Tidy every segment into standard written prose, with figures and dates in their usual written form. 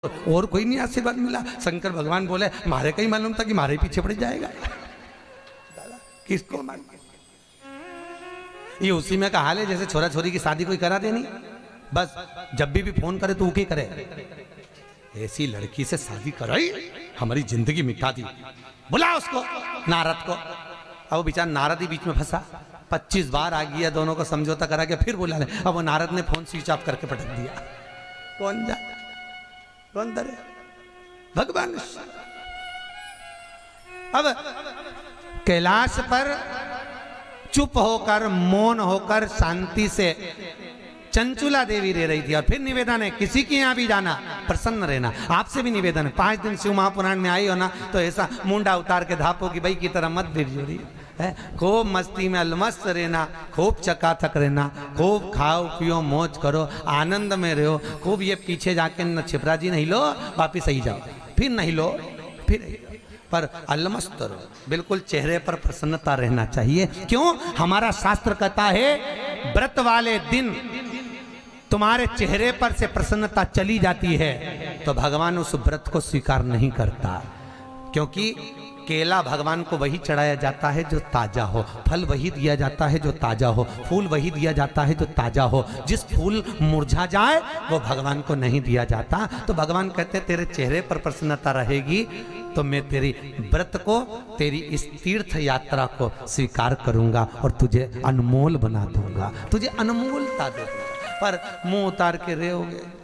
और कोई नहीं आशीर्वाद मिला। शंकर भगवान बोले मारे का ही मालूम था कि मारे पीछे पड़ जाएगा, किसको मान। ये उसी में का हाल है जैसे छोरा छोरी की शादी कोई करा देनी, बस जब भी फोन करे तो उके करे। ऐसी लड़की से शादी कराई हमारी जिंदगी मिटा दी। बुला उसको नारद को। अब वो बेचारा नारद ही बीच में फंसा। 25 बार आ गया, दोनों को समझौता करा के फिर बुला ले। अब वो नारद ने फोन स्विच ऑफ करके पटक दिया। कौन जा कौन डरे भगवान। अब कैलाश पर चुप होकर मौन होकर शांति से चंचुला देवी रह रही थी। और फिर निवेदन है किसी के यहाँ भी जाना प्रसन्न रहना। आपसे भी निवेदन है 5 दिन शिव महापुराण में आई हो ना तो ऐसा मुंडा उतार के धापो की भाई की तरह मत बिरजोरी है। खूब मस्ती में अलमस्त रहना, खूब चकाथक रहना, खूब खाओ पियो मौज करो, आनंद में रहो खूब। ये पीछे जाके न छिपरा जी नहीं लो वापिस ही जाओ, फिर नहीं लो फिर पर अलमस्त रहो। बिल्कुल चेहरे पर प्रसन्नता रहना चाहिए। क्यों? हमारा शास्त्र कहता है व्रत वाले दिन तुम्हारे चेहरे पर से प्रसन्नता चली जाती है तो भगवान उस व्रत को स्वीकार नहीं करता। क्योंकि केला भगवान को वही चढ़ाया जाता है जो ताजा हो, फल वही दिया जाता है जो ताजा हो, फूल वही दिया जाता है जो ताजा हो। जिस फूल मुरझा जाए वो भगवान को नहीं दिया जाता। तो भगवान कहते तेरे चेहरे पर प्रसन्नता रहेगी तो मैं तेरी व्रत को, तेरी इस तीर्थ यात्रा को स्वीकार करूंगा और तुझे अनमोल बना दूंगा, तुझे अनमोलता दे दूंगा। पर मुंह उतार के रहोगे।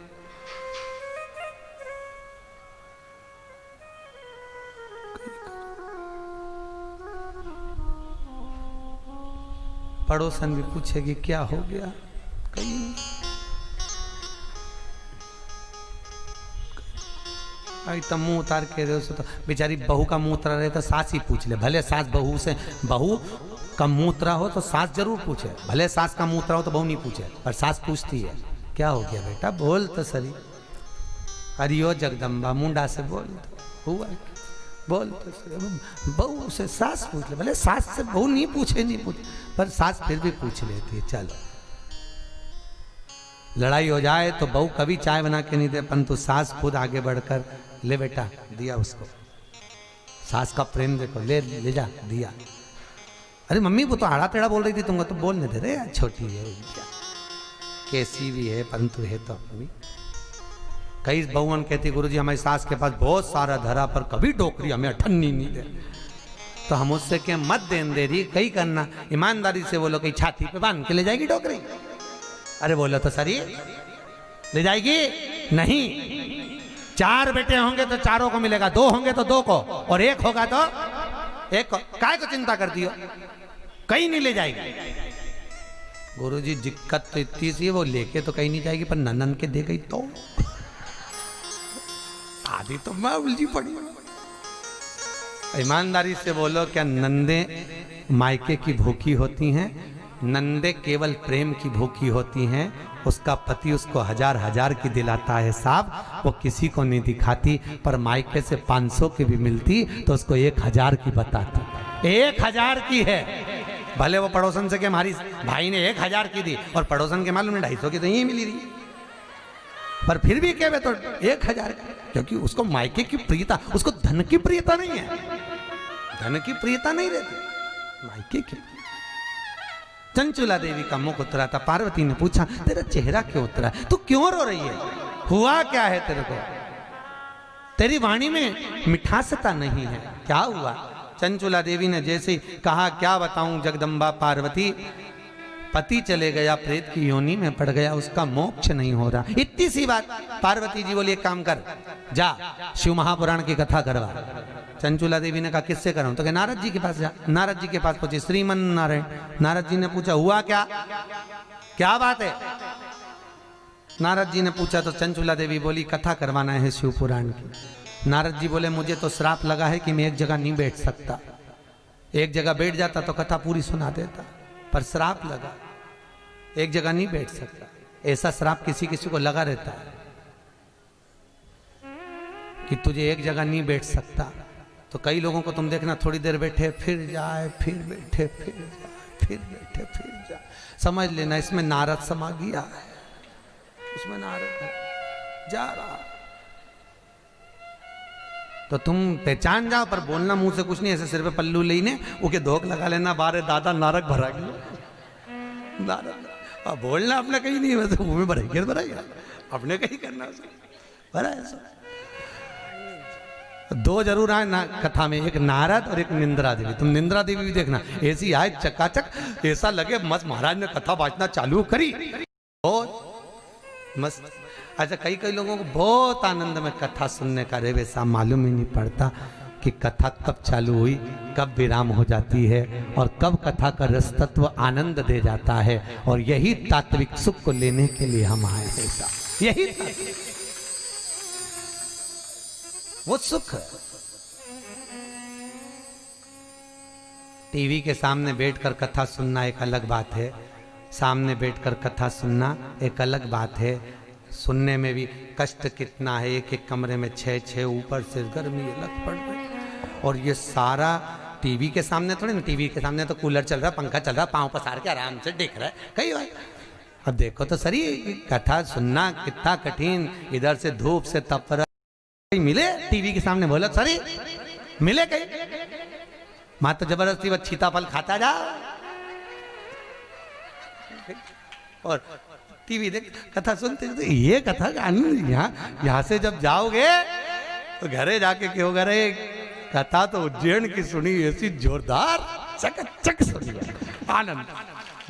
पड़ोसन भी पूछेगी क्या हो गया, कहीं आई तब मुंह उतार के रहे हो तो बेचारी बहू का मुंह उतरा रहे तो सास ही पूछ ले। भले सास बहू से, बहू का मुंह उतरा हो तो सास जरूर पूछे, भले सास का मुंह उतरा हो तो बहू नहीं पूछे, पर सास पूछती है क्या हो गया बेटा, बोल तो सही। हरियो जगदम्बा मुंडा से बोल तो हुआ, बोल तो सही। बहू से सास पूछ ले, भले सास से बहू नहीं पूछे, नहीं पूछे, पर सास फिर भी पूछ लेती है। चलो लड़ाई हो जाए तो बहू कभी चाय बना के नहीं दे, परंतु सास खुद आगे बढ़कर ले बेटा दिया उसको। सास का प्रेम देखो, ले जा दिया। अरे मम्मी वो तो आड़ा टेढ़ा बोल रही थी तुमको तो बोलने दे रहे, छोटी है क्या, कैसी भी है परंतु है तो मम्मी। कई बहुवन कहती गुरुजी हमारी सास के पास बहुत सारा धरा पर कभी टोकरी हमें अठन्नी नहीं दे। तो हम उससे क्या मत देन दे रही, कई करना ईमानदारी से बोलो, कहीं छाती पे बांध के ले जाएगी टोकरी। अरे बोलो तो सरी ले जाएगी नहीं। 4 बेटे होंगे तो चारों को मिलेगा, 2 होंगे तो 2 को, और 1 होगा तो 1 को। काय को चिंता करती हो, कहीं नहीं ले जाएगी। गुरुजी दिक्कत तो इतनी सी वो लेके तो कहीं नहीं जाएगी, पर ननन के दे गई तो आधी तो मैं उलझी पड़ी। ईमानदारी से बोलो क्या नंदे मायके की भूखी होती हैं? नंदे केवल प्रेम की भूखी होती हैं। उसका पति उसको 1000 की दिलाता है साहब, वो किसी को नहीं दिखाती, पर मायके से 500 की भी मिलती तो उसको 1000 की बताती। 1000 की है, भले वो पड़ोसन से के हमारी भाई ने 1000 की दी और पड़ोसन के मालूम 250 की तो यही मिली रही, पर फिर भी कहे तो 1000 की, क्योंकि उसको मायके की प्रियता, उसको धन की प्रियता नहीं है, धन की प्रियता नहीं रहती, मायके की। चंचुला देवी का मुख उतरा था। पार्वती ने पूछा तेरा चेहरा क्यों उतरा है, तू क्यों रो रही है, हुआ क्या है तेरे को, तेरी वाणी में मिठासता नहीं है, क्या हुआ? चंचुला देवी ने जैसे ही कहा क्या बताऊं जगदम्बा पार्वती, पति चले गया, प्रेत की योनि में पड़ गया, उसका मोक्ष नहीं हो रहा। इतनी सी बात। पार्वती जी बोली एक काम कर, जा शिव महापुराण की कथा करवा। चंचुला देवी ने कहा किससे कराऊं? तो कहा नारद जी के पास जा। नारद जी के पास पहुंचे, श्रीमन नारायण। नारद जी ने पूछा हुआ क्या, क्या बात है? नारद जी ने पूछा तो चंचुला देवी बोली कथा करवाना है शिव पुराण की। नारद जी बोले मुझे तो श्राप लगा है कि मैं एक जगह नहीं बैठ सकता, एक जगह बैठ जाता तो कथा पूरी सुना देता, पर श्राप लगा, एक जगह नहीं बैठ सकता। ऐसा श्राप किसी किसी को लगा रहता है कि तुझे एक जगह नहीं बैठ सकता। तो कई लोगों को तुम देखना थोड़ी देर बैठे फिर जाए, फिर बैठे फिर जाए, फिर बैठे फिर जाए, समझ लेना इसमें नारद समा गया है, उसमें नारद जा रहा। तो तुम पहचान जाओ, पर बोलना मुंह से कुछ नहीं, ऐसे सिर पे पल्लू लेने ओके धोख लगा लेना, बारे दादा नारक भरा गया नारक। अब बोलना अपने कहीं नहीं, वैसे मुंह में भराई भराई अपने कहीं करना भरा ऐसा। दो जरूर आए ना कथा में, एक नारद और एक निंद्रा देवी। तुम निंद्रा देवी भी देखना, ऐसी आए चकाचक, ऐसा लगे मस्त महाराज ने कथा बांटना चालू करी, बहुत मस्त। अच्छा, कई कई लोगों को बहुत आनंद में कथा सुनने का रे, वैसा मालूम ही नहीं पड़ता कि कथा कब चालू हुई, कब विराम हो जाती है, और कब कथा का रस तत्व आनंद दे जाता है। और यही तात्विक सुख को लेने के लिए हम आए हैं, यही वो सुख। टीवी के सामने बैठकर कथा सुनना एक अलग बात है, सामने बैठकर कथा सुनना एक अलग बात है। सुनने में भी कष्ट कितना है, एक एक कमरे में 6-6, ऊपर से गर्मी अलग पड़ रही, और ये सारा टीवी के सामने थोड़ी ना, टीवी के सामने तो कूलर चल रहा, पंखा चल रहा, पांव पसार के आराम से देख रहा है कई बार। अब देखो तो सही, कथा सुनना कितना कठिन, इधर से धूप से तप रहा, मिले टीवी के सामने, बोला सॉरी मिले कहीं, मां तो जबरदस्ती वो छीता फल खाता जा, और टीवी देख कथा सुनते। तो ये कथा का आनंद यहाँ से जब जाओगे तो घरे जाके क्यों करे, कथा तो उज्जैन की सुनी, ऐसी जोरदार चकचक सुनी, आनंद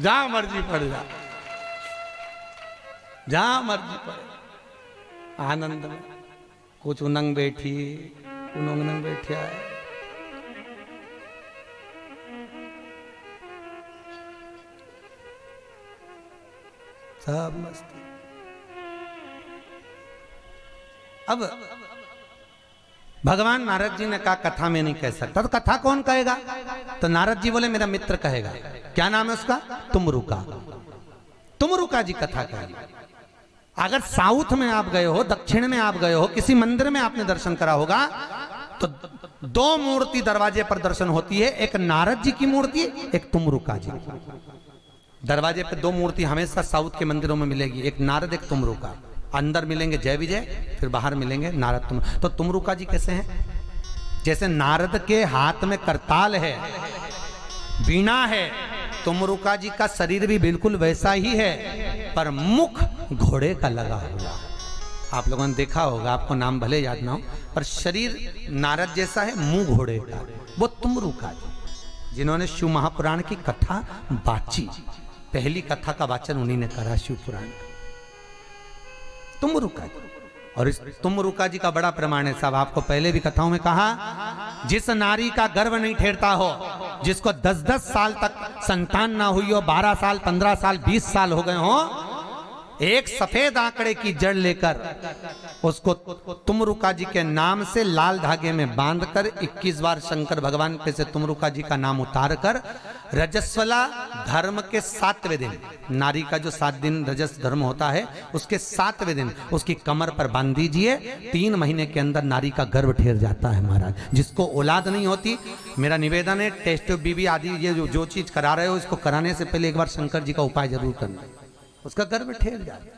जहां मर्जी पड़ जा, जहां मर्जी पड़े आनंद में। कुछ उनंग बैठी, उनंग बैठा है, सब मस्ती। अब भगवान नारद जी ने कहा कथा में नहीं कह सकता, तो कथा कौन कहेगा? तो नारद जी बोले मेरा मित्र कहेगा। क्या नाम है उसका? तुमरुका। तुमरुका जी कथा कहेगा। अगर साउथ में आप गए हो, दक्षिण में आप गए हो, किसी मंदिर में आपने दर्शन करा होगा, तो दो मूर्ति दरवाजे पर दर्शन होती है, एक नारद जी की मूर्ति, एक तुमरुका जी। दरवाजे पे दो मूर्ति हमेशा साउथ के मंदिरों में मिलेगी, एक नारद एक तुमरुका। अंदर मिलेंगे जय विजय, फिर बाहर मिलेंगे नारद तुम। तो तुमरुका जी कैसे हैं? जैसे नारद के हाथ में करताल है, वीणा है, तुमरुका जी का शरीर भी बिल्कुल वैसा ही है, पर मुख घोड़े का लगा हुआ। आप लोगों ने देखा होगा, आपको नाम भले याद ना हो, पर शरीर नारद जैसा है, मुंह घोड़े का। वो तुमरुका जी, जिन्होंने शिव महापुराण की कथा बाची, पहली कथा का वाचन उन्हीं ने करा शिव पुराण का, तुमरुका जी। और इस तुमरुका जी का बड़ा प्रमाण है साहब, आपको पहले भी कथाओं में कहा, जिस नारी का गर्भ नहीं ठहरता हो, जिसको 10-10 साल तक संतान ना हुई हो, 12 साल 15 साल 20 साल हो गए हो, एक सफेद आंकड़े की जड़ लेकर उसको तुमरुका जी के नाम से लाल धागे में बांधकर 21 बार शंकर भगवान पे से तुमरुका जी का नाम उतार कर रजस्वला धर्म के 7वें दिन, नारी का जो 7 दिन रजस धर्म होता है, उसके 7वें दिन उसकी कमर पर बांध दीजिए। 3 महीने के अंदर नारी का गर्भ ठहर जाता है महाराज। जिसको औलाद नहीं होती, मेरा निवेदन है, टेस्ट बीबी आदि ये जो चीज करा रहे हो, इसको कराने से पहले एक बार शंकर जी का उपाय जरूर करना, उसका गर्भ ठहर जाए,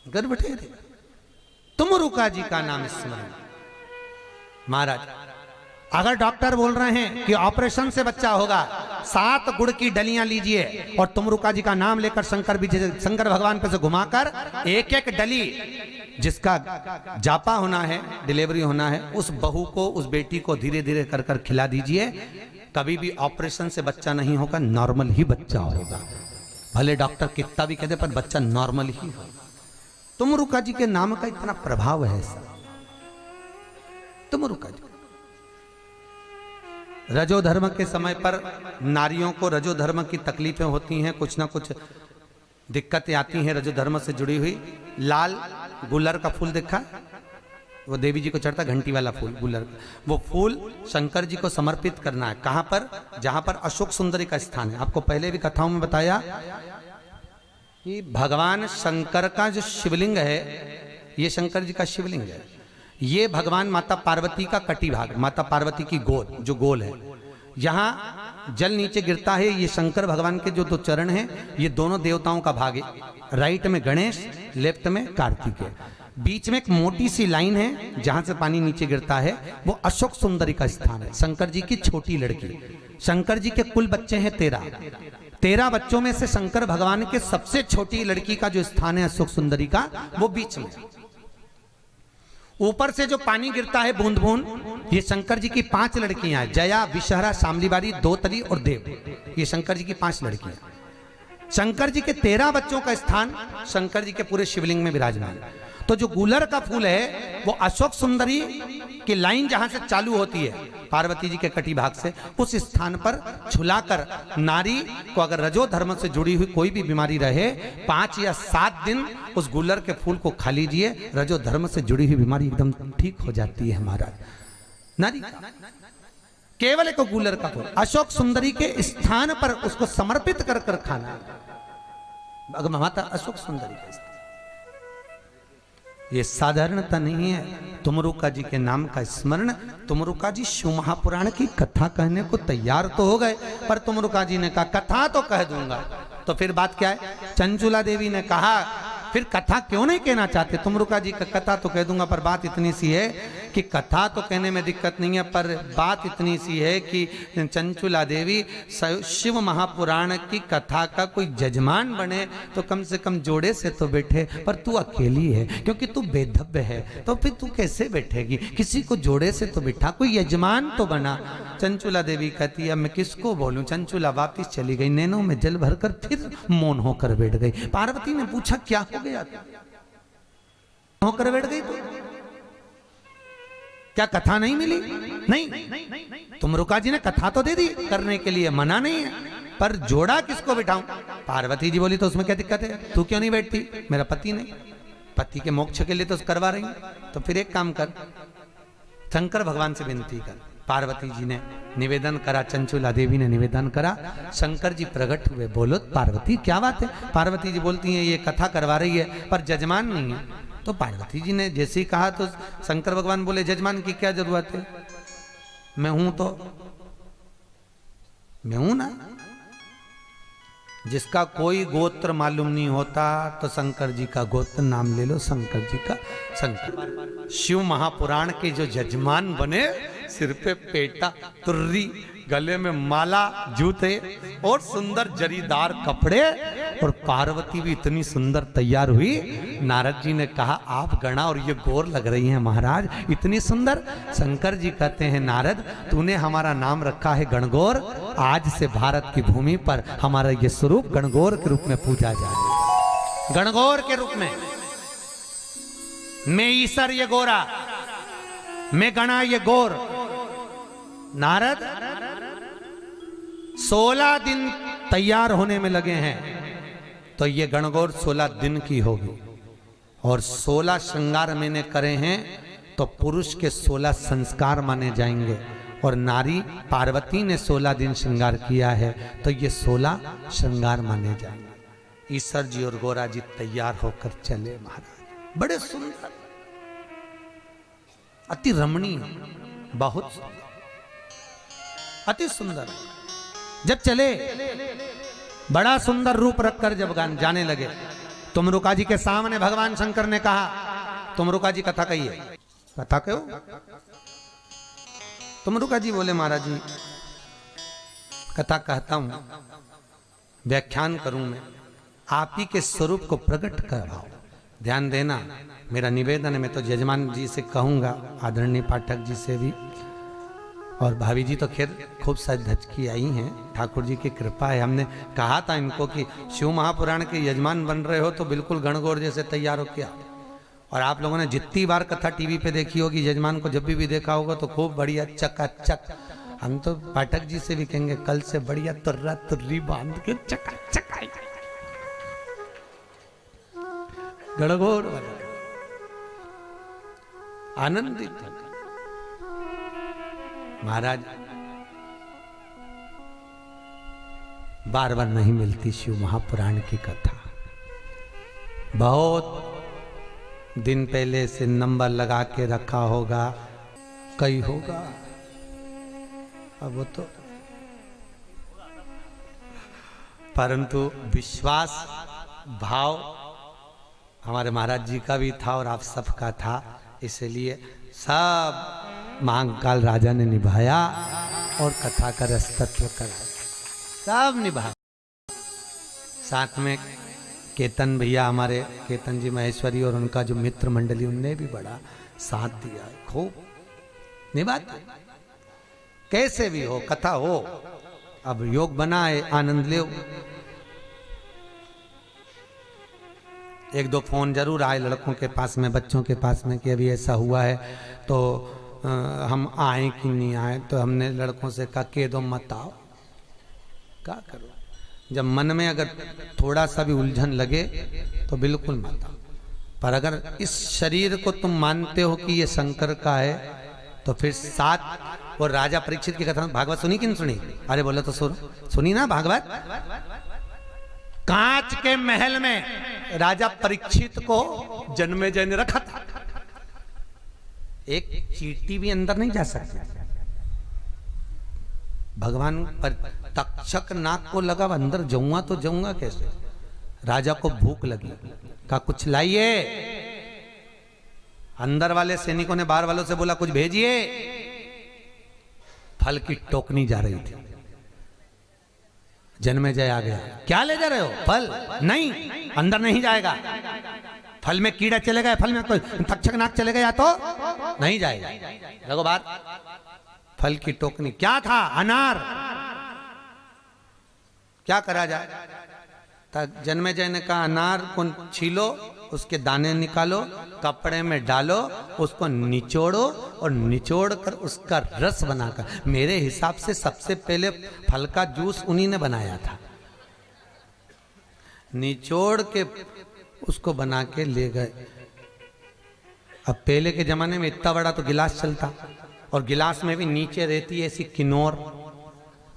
गर्भ ठहर। तुमरुका जी का नाम स्मरण। महाराज अगर डॉक्टर बोल रहे हैं कि ऑपरेशन से बच्चा होगा, 7 गुड़ की डलियां लीजिए और तुमरुका जी का नाम लेकर शंकर भगवान पे से घुमाकर एक एक डली, जिसका जापा होना है, डिलीवरी होना है, उस बहू को, उस बेटी को धीरे धीरे कर कर खिला दीजिए। कभी भी ऑपरेशन से बच्चा नहीं होगा, नॉर्मल ही बच्चा होगा। भले डॉक्टर कितना भी कहते, पर बच्चा नॉर्मल ही होगा। तुमरुका जी के नाम का इतना प्रभाव है सर। तुमरुका जी रजो धर्म के समय पर नारियों को रजो धर्म की तकलीफें होती हैं, कुछ ना कुछ दिक्कतें आती हैं रजो धर्म से जुड़ी हुई। लाल गुलर का फूल देखा, वो देवी जी को चढ़ता, घंटी वाला फूल गुलर, वो फूल शंकर जी को समर्पित करना है। कहां पर? जहां पर अशोक सुंदरी का स्थान है। आपको पहले भी कथाओं में बताया कि भगवान शंकर का जो शिवलिंग है, ये शंकर जी का शिवलिंग है, ये भगवान माता पार्वती का कटी भाग, माता पार्वती की गोद जो गोल है, यहाँ जल नीचे गिरता है, ये शंकर भगवान के जो 2 चरण हैं, ये दोनों देवताओं का भाग है। राइट में गणेश, लेफ्ट में कार्तिकेय। बीच में एक मोटी सी लाइन है जहां से पानी नीचे गिरता है, वो अशोक सुंदरी का स्थान है। शंकर जी की छोटी लड़की। शंकर जी के कुल बच्चे हैं 13। 13 बच्चों में से शंकर भगवान के सबसे छोटी लड़की का जो स्थान है अशोक सुंदरी का, वो बीच में। ऊपर से जो पानी गिरता है बूंद बूंद, ये शंकर जी की 5 लड़कियां हैं, जया, विषहरा, शामलीबारी, दोतली और देव। ये शंकर जी की 5 लड़कियां। शंकर जी के 13 बच्चों का स्थान शंकर जी के पूरे शिवलिंग में विराजमान। तो जो गुलर का फूल है वो अशोक सुंदरी की लाइन जहां से चालू होती है पार्वती जी के कटी भाग से, उस स्थान पर झुलाकर नारी को अगर रजो धर्म से जुड़ी हुई कोई भी बीमारी रहे, 5 या 7 दिन उस गुलर के फूल को खा लीजिए, रजो धर्म से जुड़ी हुई बीमारी एकदम ठीक हो जाती है। महाराज नारी केवल एक गुलर का फूल अशोक सुंदरी के स्थान पर उसको समर्पित कर कर खाना। अगर माता अशोक सुंदरी का स्थान, ये साधारणता नहीं है। तुमरुका जी के नाम का स्मरण, तुमरुका जी शिव महापुराण की कथा कहने को तैयार तो हो गए, पर तुमरुका जी ने कहा कथा तो कह दूंगा। तो फिर बात क्या है? चंचुला देवी ने कहा फिर कथा क्यों नहीं कहना चाहते? तुमरुका जी का कथा तो कह दूंगा, पर बात इतनी सी है कि कथा तो कहने में दिक्कत नहीं है, पर बात इतनी सी है कि चंचुला देवी शिव महापुराण की कथा का कोई जजमान बने तो कम से कम जोड़े से तो बैठे, पर तू अकेली है, क्योंकि तू बेधव्य है, तो फिर तू कैसे बैठेगी? किसी को जोड़े से तो बिठा, कोई यजमान तो बना। चंचुला देवी कहती है मैं किसको बोलूं? चंचुला वापिस चली गई, नैनों में जल भरकर फिर मौन होकर बैठ गई। पार्वती ने पूछा क्या हो गया? होकर बैठ गई तो क्या कथा नहीं मिली? नहीं, तुमरुका जी ने कथा तो दे दी करने के लिए, मना नहीं है, पर जोड़ा किसको बिठाऊं? पार्वती जी बोली तो उसमें क्या दिक्कत है? तू क्यों नहीं बैठती? मेरा पति नहीं, पति के मोक्ष के लिए तो करवा रही है। तो फिर एक काम कर, शंकर भगवान से विनती कर। पार्वती जी ने निवेदन करा, चंचुला देवी ने निवेदन करा, शंकर जी प्रकट हुए। बोलो पार्वती क्या बात है? पार्वती जी बोलती हैं ये कथा करवा रही है पर जजमान नहीं है। तो पार्वती जी ने जैसे ही कहा तो शंकर भगवान बोले जजमान की क्या जरूरत है? मैं हूं तो मैं हूं ना। जिसका कोई गोत्र मालूम नहीं होता तो शंकर जी का गोत्र नाम ले लो, शंकर जी का शंकर। शिव महापुराण के जो जजमान बने, सिर पे पेटा, तुर्री, गले में माला, जूते और सुंदर जरीदार कपड़े, और पार्वती भी इतनी सुंदर तैयार हुई। नारद जी ने कहा आप गणा और ये गौर लग रही हैं महाराज, इतनी सुंदर। शंकर जी कहते हैं नारद तूने हमारा नाम रखा है गणगौर, आज से भारत की भूमि पर हमारा ये स्वरूप गणगौर के रूप में पूजा जाए। गणगौर के रूप में मैं ईसर ये गोरा, मैं गणा ये गौर। नारद 16 दिन तैयार होने में लगे हैं, तो ये गणगौर 16 दिन की होगी। और 16 श्रृंगार मैंने करे हैं तो पुरुष के 16 संस्कार माने जाएंगे, और नारी पार्वती ने 16 दिन श्रृंगार किया है तो ये 16 श्रृंगार माने जाएंगे। ईश्वर जी और गोरा जी तैयार होकर चले महाराज, बड़े सुंदर, अति रमणीय, बहुत अति सुंदर। जब चले बड़ा सुंदर रूप रखकर जब जाने लगे, तुमरुका जी के सामने भगवान शंकर ने कहा तुमरुका जी कथा कहिए। कथा क्यों? तुमरुका जी बोले महाराज जी कथा कहता हूं, व्याख्यान करूं मैं, आप ही के स्वरूप को प्रकट करवाओ। ध्यान देना मेरा निवेदन है, मैं तो यजमान जी से कहूंगा, आदरणीय पाठक जी से भी, और भाभी जी तो खैर खूब सज धज की आई हैं, ठाकुर जी की कृपा है। हमने कहा था इनको कि शिव महापुराण के यजमान बन रहे हो तो बिल्कुल गणगौर जैसे तैयार हो क्या। और आप लोगों ने जितनी बार कथा टीवी पे देखी होगी, यजमान को जब भी देखा होगा तो खूब बढ़िया चकाचक। हम तो पाठक जी से भी कहेंगे कल से बढ़िया तुर्रा तुर्री बांध के चकाचक गणगौर आनंदित। महाराज बार बार नहीं मिलती शिव महापुराण की कथा, बहुत दिन पहले से नंबर लगा के रखा होगा, कई होगा, अब वो तो, परंतु विश्वास भाव हमारे महाराज जी का भी था और आप सबका था, इसलिए सब महाकाल राजा ने निभाया और कथा का रसतत्व कराया, सब निभाया। साथ में केतन भैया, हमारे केतन जी महेश्वरी और उनका जो मित्र मंडली, उनने भी बड़ा साथ दिया, खूब निभाते। कैसे भी हो कथा हो, अब योग बना है, आनंद ले। एक दो फोन जरूर आए लड़कों के पास में, बच्चों के पास में कि अभी ऐसा हुआ है तो हम आए कि नहीं आए। तो हमने लड़कों से कहा के दो मत आओ, क्या करो। जब मन में अगर थोड़ा सा भी उलझन लगे तो बिल्कुल मत आओ। पर अगर इस शरीर को तुम मानते हो कि ये शंकर का है तो फिर साथ वो राजा परीक्षित की कथा, भागवत सुनी कि नहीं सुनी? अरे बोलो तो सुनी ना भागवत। कांच के महल में राजा परीक्षित को जन्मेजय ने रखा था, एक चींटी भी अंदर नहीं जा सकती। भगवान पर तक्षक नाक को लगा, अंदर जाऊंगा तो जाऊंगा कैसे। राजा को भूख लगी, कहा कुछ लाइए। अंदर वाले सैनिकों ने बाहर वालों से बोला कुछ भेजिए। फल की टोकनी जा रही थी, जन्मेजय आ गया, क्या ले जा रहे हो? फल नहीं, अंदर नहीं जाएगा। फल में कीड़ा चले गए, फल में कोई तक्षक नाक चले गया तो नहीं जाएगा। देखो बात, फल की टोकनी क्या था? अनार। क्या करा जाए? जन्मेजय ने कहा अनार को छीलो, उसके दाने निकालो, कपड़े में डालो, उसको निचोड़ो और निचोड़ कर उसका रस बनाकर, मेरे हिसाब से सबसे पहले फल का जूस उन्हीं ने बनाया था। निचोड़ के उसको बना के ले गए। अब पहले के जमाने में इतना बड़ा तो गिलास चलता, और गिलास में भी नीचे रहती है ऐसी किन्नौर।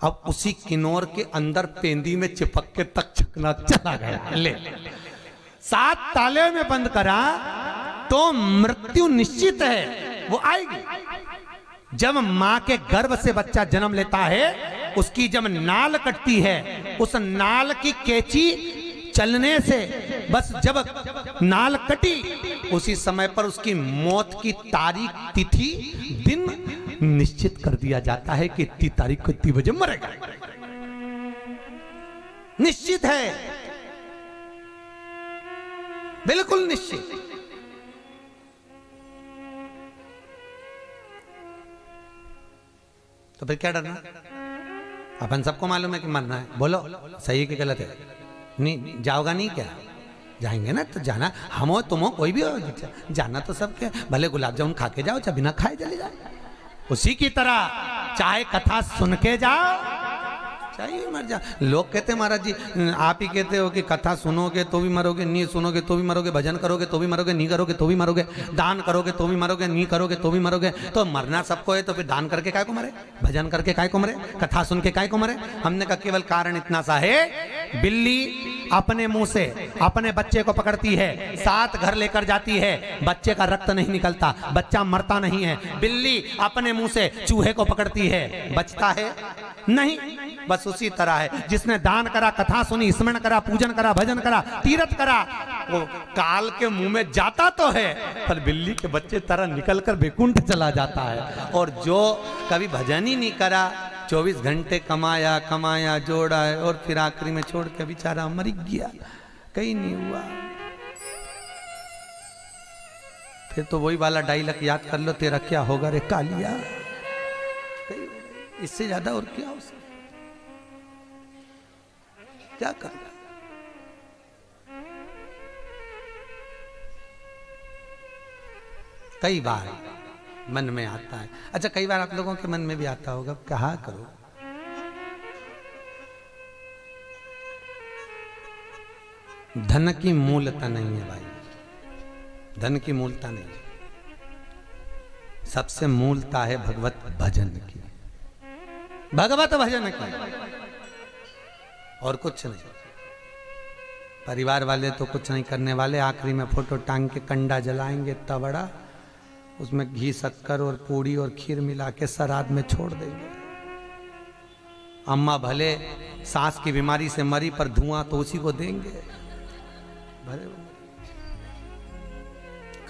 अब उसी किन्नौर के अंदर पेंदी में चिपक के तक्षक नाक चला गया। ले 7 ताले में बंद करा तो मृत्यु निश्चित है, वो आएगी। जब मां के गर्भ से बच्चा जन्म लेता है, उसकी जब नाल कटती है, उस नाल की कैंची चलने से बस जब नाल कटी, उसी समय पर उसकी मौत की तारीख, तिथि, दिन निश्चित कर दिया जाता है कि इतनी तारीख को इतनी बजे मरेगा। निश्चित है, बिल्कुल निश्चित। तो फिर क्या डरना? अपन सबको मालूम है कि मरना है। बोलो सही है कि गलत है? नहीं जाओगा नहीं क्या? जाएंगे ना, तो जाना हम हो तुम हो कोई भी हो, जाना तो सबके। भले गुलाब जामुन खा के जाओ, चाहे बिना खाए चले जाए। उसी की तरह चाहे कथा सुन के जाओ, चाहिए मर जा। लोग कहते हैं महाराज जी, आप ही कहते हो कि कथा सुनोगे तो भी मरोगे, नहीं सुनोगे तो भी मरोगे, भजन करोगे तो भी मरोगे, नहीं करोगे तो भी मरोगे, दान करोगे तो भी मरोगे, नहीं करोगे तो भी मरोगे। तो मरना सबको है, तो फिर दान करके काय को मरे, भजन करके काय को मरे, कथा सुन के काय को मरे? हमने कहा केवल कारण इतना सा है, बिल्ली अपने मुंह से अपने बच्चे को पकड़ती है, 7 घर लेकर जाती है, बच्चे का रक्त नहीं निकलता, बच्चा मरता नहीं है। बिल्ली अपने मुंह से चूहे को पकड़ती है, बचता है नहीं। बस उसी तरह है, जिसने दान करा, कथा सुनी, स्मरण करा, पूजन करा, भजन करा, तीर्थ करा, वो काल के मुंह में जाता तो है, पर बिल्ली के बच्चे तरह निकलकर बैकुंठ चला जाता है। और जो कभी भजन ही नहीं करा, 24 घंटे कमाया कमाया जोड़ा है, और फिर आखिरी में छोड़ के बेचारा मर गया, कहीं नहीं हुआ। फिर तो वही वाला डायलॉग याद कर लो, तेरा क्या होगा रे कालिया। इससे ज्यादा और क्या हो सकता? क्या कर? कई बार मन में आता है। अच्छा, कई बार आप लोगों के मन में भी आता होगा, कहा करो धन की मूलता नहीं है भाई, धन की मूलता नहीं है। सबसे मूलता है भगवत भजन की, भगवत भजन की, और कुछ नहीं। परिवार वाले तो कुछ नहीं करने वाले, आखिरी में फोटो टांग के कंडा जलाएंगे इतना बड़ा, उसमें घी शक्कर और पूड़ी और खीर मिला के श्राद्ध में छोड़ देंगे। अम्मा भले सांस की बीमारी से मरी, पर धुआं तो उसी को देंगे। भले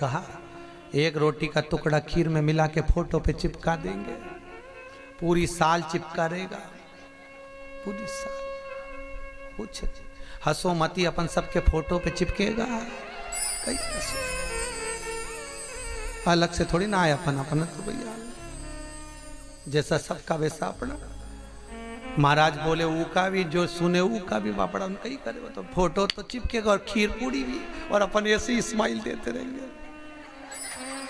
कहा, एक रोटी का टुकड़ा खीर में मिला के फोटो पे चिपका देंगे, पूरी साल चिपका रहेगा, पूरी साल। कुछ हंसो मती, अपन सबके फोटो पे चिपकेगा, कई अलग से थोड़ी ना आए अपन, अपना तो भैया जैसा सबका वैसा अपना। महाराज बोले ऊ का भी, जो सुने ऊ का भी वापड़ा उनका ही करे, तो फोटो तो चिपकेगा और खीर पूरी भी, और अपन ऐसे ही स्माइल देते रहेंगे,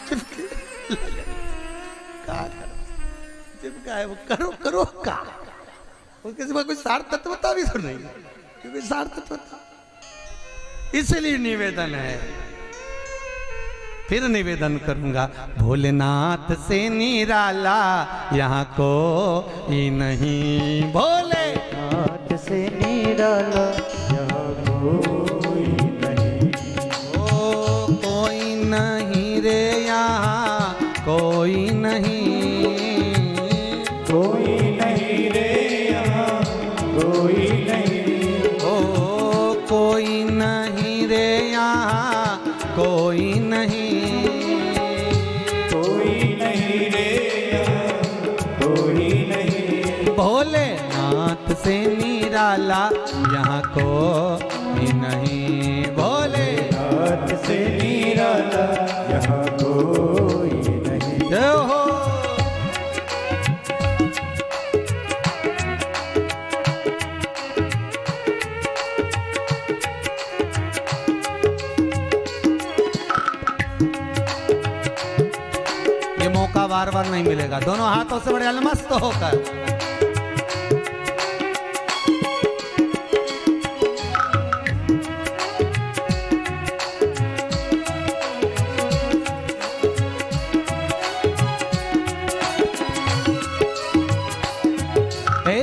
चिपके चिपका है वो, करो करो का, उसके सिवा कोई सार तत्वता भी तो नहीं, क्योंकि सार तत्वता। इसलिए निवेदन है, फिर निवेदन करूंगा, भोलेनाथ से निराला यहाँ कोई नहीं, भोलेनाथ से निराला यहाँ कोई नहीं, ओ कोई नहीं रे यहाँ कोई नहीं, कोई नहीं रे यहाँ कोई नहीं, ओ कोई नहीं रे यहाँ कोई नहीं, भोलेनाथ से निराला यहाँ कोई नहीं, भोलेनाथ से निराला यहाँ कोई नहीं। जय हो। ये मौका बार बार नहीं मिलेगा, दोनों हाथों से बड़े अलमस्त होकर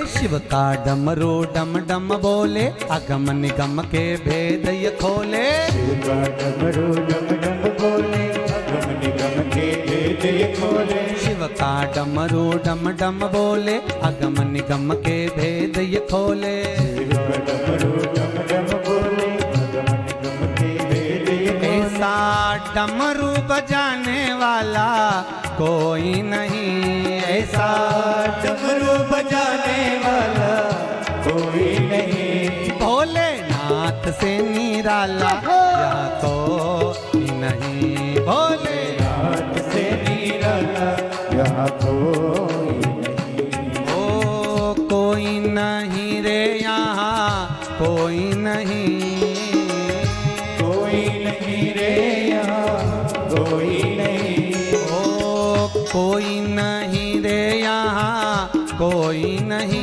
शिव का डमरू डम डम बोले, अगम निगम के भेद ये खोले, शिव का डमरू डम डम बोले, अगम निगम के भेद ये खोले, शिव का डमरू डम डम बोले, अगम निगम के भेद ये खोले, शिव का डमरू डम डम बोले, अगम निगम के भेद ये खोले, ऐसा डमरू बजाने वाला कोई नहीं, ऐसा डमरू बजाने वाला कोई नहीं, भोलेनाथ से निराला यहाँ कोई नहीं, भोलेनाथ से निराला यहाँ कोई नहीं, ओ कोई नहीं रे यहाँ कोई नहीं, कोई नहीं रे यहाँ कोई नहीं, ओ कोई नहीं रे यहाँ कोई नहीं।